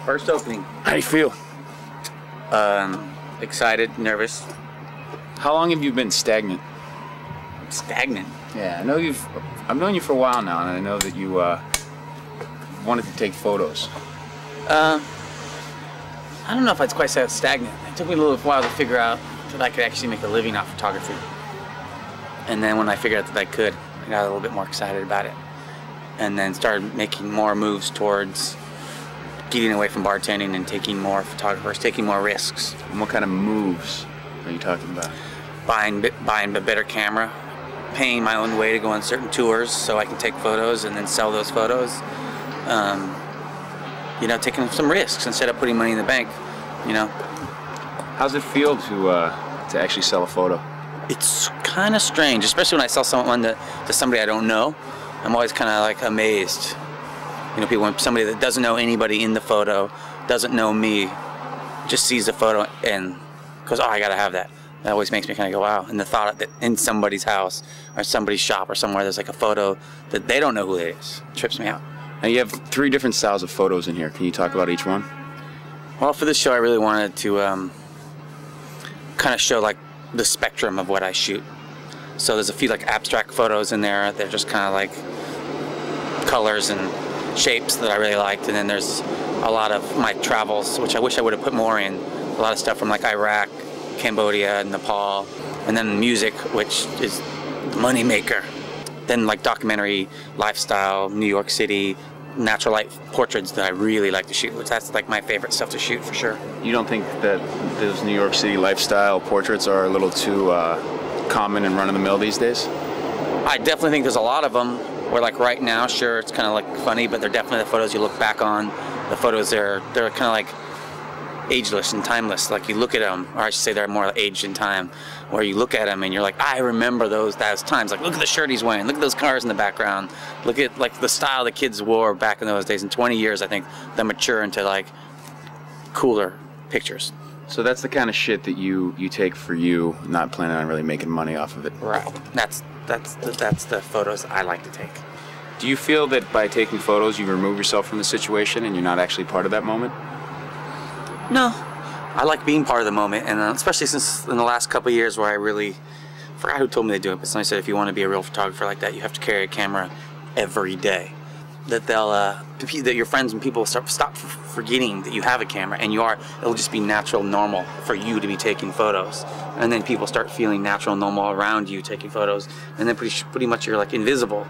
First opening. How do you feel? Excited, nervous. How long have you been stagnant? Stagnant? Yeah, I've known you for a while now, and I know that you wanted to take photos. I don't know if I'd quite say it's stagnant. It took me a little while to figure out that I could actually make a living off photography. And then when I figured out that I could, I got a little bit more excited about it. And then started making more moves towards getting away from bartending and taking more photographers, taking more risks. And what kind of moves are you talking about? Buying a better camera, paying my own way to go on certain tours so I can take photos and then sell those photos. You know, taking some risks instead of putting money in the bank, you know. How's it feel to actually sell a photo? It's kind of strange, especially when I sell someone to somebody I don't know. I'm always kind of like amazed. You know, when somebody that doesn't know anybody in the photo, doesn't know me, just sees the photo and goes, oh, I gotta have that. That always makes me kind of go, wow. And the thought that in somebody's house or somebody's shop or somewhere there's like a photo that they don't know who it is, trips me out. Now you have 3 different styles of photos in here. Can you talk about each one? Well, for this show I really wanted to kind of show like the spectrum of what I shoot. So there's a few like abstract photos in there. They're just kind of like colors and shapes that I really liked. And then there's a lot of my travels, which I wish I would have put more in. A lot of stuff from like Iraq, Cambodia, Nepal. And then music, which is the money maker. Then like documentary, lifestyle, New York City, natural light portraits that I really like to shoot, which that's like my favorite stuff to shoot for sure. You don't think that those New York City lifestyle portraits are a little too common and run-of-the-mill these days? I definitely think there's a lot of them where like right now, sure, it's kind of like funny, but they're definitely the photos you look back on. The photos they're kind of like ageless and timeless. Like you look at them, or I should say they're more aged in time, where you look at them and you're like, I remember those times. Like look at the shirt he's wearing, look at those cars in the background, look at like the style the kids wore back in those days. In 20 years, I think they'll mature into like cooler pictures. So that's the kind of shit that you take for you, not planning on really making money off of it. Right. That's the photos I like to take. Do you feel that by taking photos you remove yourself from the situation and you're not actually part of that moment? No, I like being part of the moment, and especially since in the last couple of years where I really forgot who told me to do it, but somebody said if you want to be a real photographer like that, you have to carry a camera every day. That that your friends and people stop forgetting that you have a camera, and it'll just be natural, normal for you to be taking photos, and then people start feeling natural, normal around you taking photos, and then pretty much you're like invisible,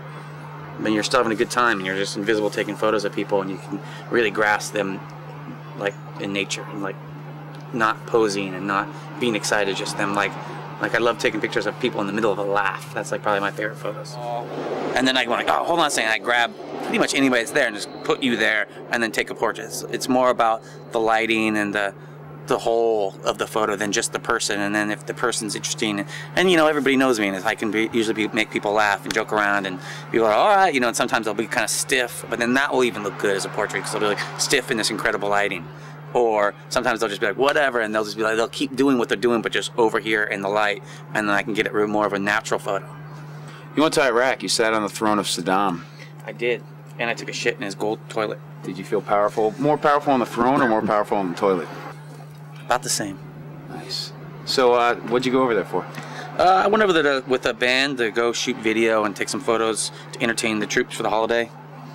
but you're still having a good time, and you're just invisible taking photos of people, and you can really grasp them like in nature, and like not posing and not being excited, just them like I love taking pictures of people in the middle of a laugh. That's like probably my favorite photos. And then I go like, oh, hold on a second, I grab pretty much anybody that's there and just put you there and then take a portrait. It's more about the lighting and the whole of the photo than just the person. And then if the person's interesting, and you know, everybody knows me, and I can usually make people laugh and joke around, and people are all right, you know, and sometimes they'll be kind of stiff, but then that will even look good as a portrait because they'll be like stiff in this incredible lighting. Or sometimes they'll just be like, whatever, and they'll just be like, they'll keep doing what they're doing, but just over here in the light, and then I can get it more of a natural photo. You went to Iraq, you sat on the throne of Saddam. I did, and I took a shit in his gold toilet. Did you feel powerful? More powerful on the throne or more powerful on the toilet? About the same. Nice. So what'd you go over there for? I went over there with a band to go shoot video and take some photos to entertain the troops for the holiday.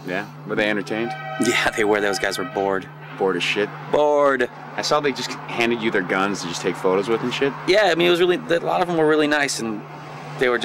Yeah? Were they entertained? Yeah, they were. Those guys were bored. Bored as shit? Bored. I saw they just handed you their guns to just take photos with and shit. Yeah, I mean, it was really, a lot of them were really nice, and they were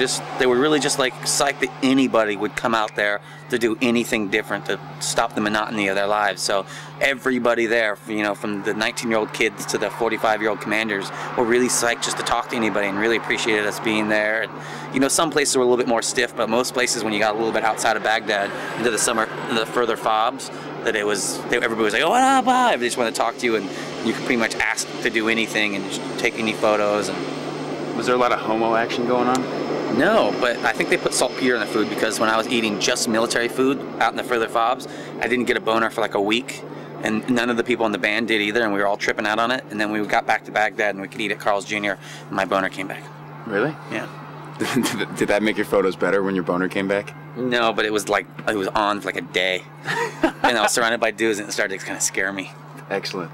really just like psyched that anybody would come out there to do anything different to stop the monotony of their lives. So everybody there, you know, from the 19-year-old kids to the 45-year-old commanders, were really psyched just to talk to anybody and really appreciated us being there. And, you know, some places were a little bit more stiff, but most places, when you got a little bit outside of Baghdad into the further fobs, that everybody was like, oh, what up, bye. They just want to talk to you, and you could pretty much ask to do anything and just take any photos. And was there a lot of homo action going on? No, but I think they put saltpeter in the food because when I was eating just military food out in the further fobs, I didn't get a boner for like a week. and none of the people in the band did either, and we were all tripping out on it. And then we got back to Baghdad, and we could eat at Carl's Jr., and my boner came back. Really? Yeah. Did that make your photos better when your boner came back? No, but it was on for like a day. And I was surrounded by dudes, and it started to kind of scare me. Excellent.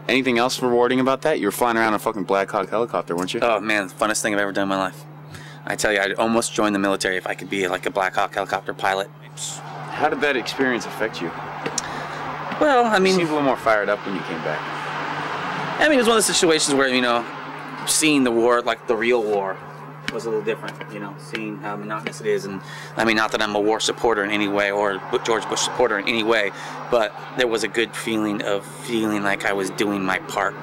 Anything else rewarding about that? You were flying around in a fucking Black Hawk helicopter, weren't you? Oh man, the funnest thing I've ever done in my life. I tell you, I'd almost join the military if I could be like a Black Hawk helicopter pilot. How did that experience affect you? Well, I mean, You seemed a little more fired up when you came back. I mean, it was one of those situations where, you know, seeing the war, like the real war, was a little different, you know, seeing how monotonous it is. And I mean, not that I'm a war supporter in any way or George Bush supporter in any way, but there was a good feeling of feeling like I was doing my part.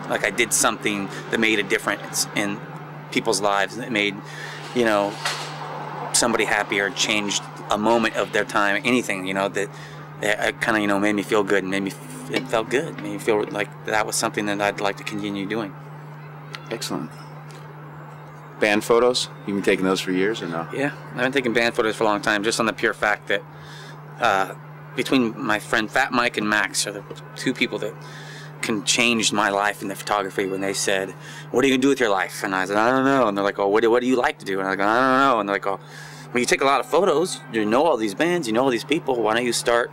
Like I did something that made a difference in people's lives, that made, you know, somebody happy or changed a moment of their time, anything, you know, that kind of, you know, made me feel good and it felt good. Made me feel like that was something that I'd like to continue doing. Excellent. Band photos? You've been taking those for years or no? Yeah, I've been taking band photos for a long time, just on the pure fact that between my friend Fat Mike and Max are the two people that can change my life in the photography. When they said, "What are you gonna do with your life?" And I said, "I don't know." And they're like, "Oh, what do you like to do?" And I go, "I don't know." And they're like, "Oh, well, you take a lot of photos. You know all these bands. You know all these people. Why don't you start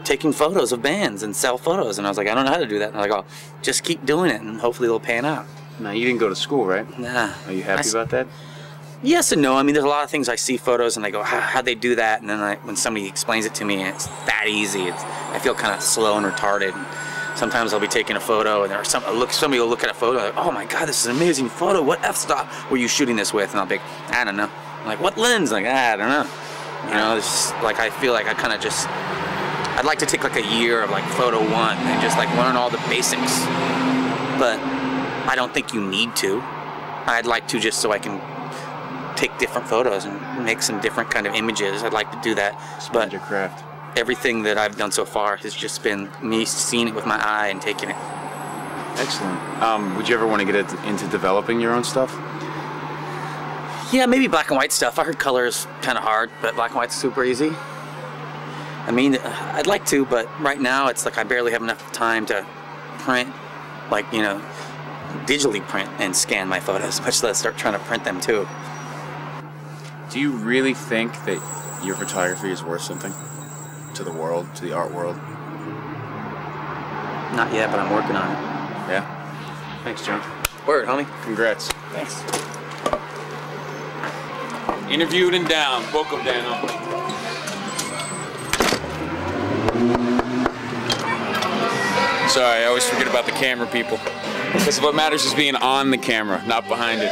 taking photos of bands and sell photos?" And I was like, "I don't know how to do that." And they're like, "Oh, just keep doing it, and hopefully it'll pan out." Now, you didn't go to school, right? Nah. Are you happy about that? Yes and no. I mean, there's a lot of things I see photos and I go, how'd they do that? And then when somebody explains it to me and it's that easy, I feel kind of slow and retarded. And sometimes I'll be taking a photo and somebody will look at a photo and like, "Oh my God, this is an amazing photo. What f-stop were you shooting this with?" And I'll be like, "I don't know." I'm like, "What lens?" I'm like, "I don't know." You know, it's just, like I feel like I kind of just, I'd like to take like a year of like photo one and just like learn all the basics. But I don't think you need to. I'd like to, just so I can take different photos and make some different kind of images. I'd like to do that. Expand your craft. Everything that I've done so far has just been me seeing it with my eye and taking it. Excellent. Would you ever want to get into developing your own stuff? Yeah, maybe black and white stuff. I heard color is kind of hard, but black and white's super easy. I mean, I'd like to, but right now it's like I barely have enough time to print, like, you know, digitally print and scan my photos, much less start trying to print them too. Do you really think that your photography is worth something to the world, to the art world? Not yet, but I'm working on it. Yeah? Thanks, John. Word, homie. Congrats. Thanks. Interviewed and down. Book of Dan. Sorry, I always forget about the camera people. Because what matters is being on the camera, not behind it.